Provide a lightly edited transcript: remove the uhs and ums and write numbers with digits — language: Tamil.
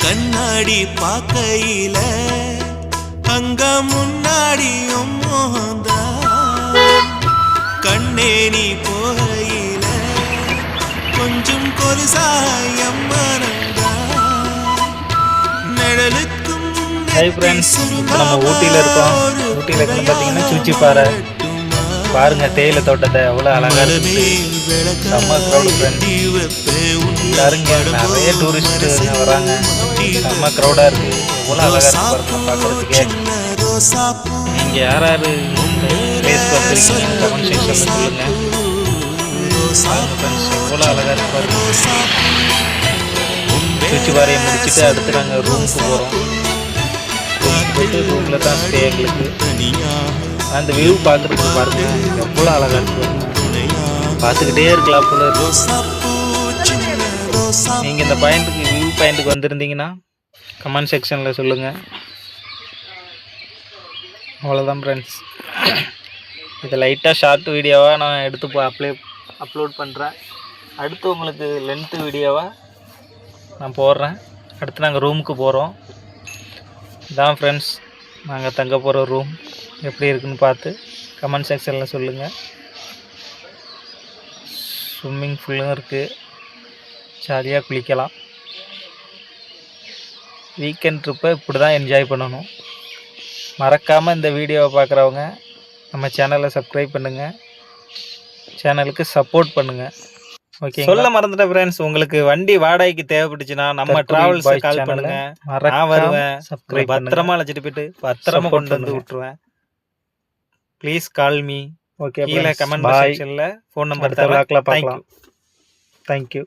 கண்ணாடி பார்க்கையில அங்க முன்னாடியும் மோகந்தா கண்ணே நீ போகையில கொஞ்சம் கொலுசாயம் மறந்தா நிழலுக்கும் நம்ம ஊட்டியில இருக்கோம். ஊட்டியில இருக்குன்னு பார்த்தீங்கன்னா சூச்சிப்பாறை பாருங்க, தேயிலை தோட்டத்தை எவ்வளோ அழகா இருக்கு. செம்ம க்ரௌடு ஃப்ரெண்ட்ஸ், எல்லாருங்க நிறைய டூரிஸ்ட் வராங்க. செம்ம க்ரௌடாக இருக்கு, எவ்வளோ அழகா இருக்கு பாருங்க பார்க்கறதுக்கே. நீங்கள் யார் யார் பிளேஸ்க்கு வந்துருக்கீங்கன்னு கமெண்ட் செக்ஷனில் சொல்லுங்கள். ஃப்ரெண்ட்ஸ் எவ்வளோ அழகா இருக்கு பாருங்க. சூச்சிப்பாறையை முடிச்சுட்டு அடுத்து நாங்கள் ரூமுக்கு போகிறோம். ரூமுக்கு போயிட்டு ரூமில் தான் ஸ்டே எங்களுக்கு. அந்த வியூ பார்க்குறதுக்கு பாருங்க எவ்வளோ அழகாக இருக்கு, பார்த்துக்கிட்டே இருக்கலாம் போல. நீங்கள் இந்த பாயிண்ட்டுக்கு வியூ பாயிண்ட்டுக்கு வந்திருந்தீங்கன்னா கமெண்ட் செக்ஷனில் சொல்லுங்கள். அவ்வளோதான் ஃப்ரெண்ட்ஸ், இது லைட்டாக ஷார்ட் வீடியோவாக நான் எடுத்து அப்லோட் பண்ணுறேன். அடுத்து உங்களுக்கு லென்த்து வீடியோவாக நான் போடுறேன். அடுத்து நாங்கள் ரூமுக்கு போகிறோம். இதான் ஃப்ரெண்ட்ஸ் நாங்கள் தங்க போகிற ரூம். எப்படி இருக்குன்னு பார்த்து கமெண்ட் செக்ஷனில் சொல்லுங்கள். ஸ்விம்மிங் ஃபுல்லும் இருக்குது, ஜாலியாக குளிக்கலாம். வீக்கெண்ட் ட்ரிப்பை இப்படி தான் என்ஜாய் பண்ணணும். மறக்காமல் இந்த வீடியோவை பார்க்குறவங்க நம்ம சேனலை சப்ஸ்கிரைப் பண்ணுங்கள், சேனலுக்கு சப்போர்ட் பண்ணுங்கள். ஓகே, சொல்ல மறந்துட்டேன் ஃப்ரெண்ட்ஸ், உங்களுக்கு வண்டி வாடகைக்கு தேவைப்பட்டுச்சுன்னா நம்ம டிராவல்ஸ் கால் பண்ணுங்க, நான் வருவேன். சப்ஸ்கிரைப் பத்திரமா அழைச்சிட்டு போயிட்டு பத்திரமா கொண்டு வந்து விட்டுருவேன். Please call me. ஓகே, கீழே கமெண்ட் செக்ஷனில் ஃபோன் நம்பர் தரலாம். தேங்க்யூ.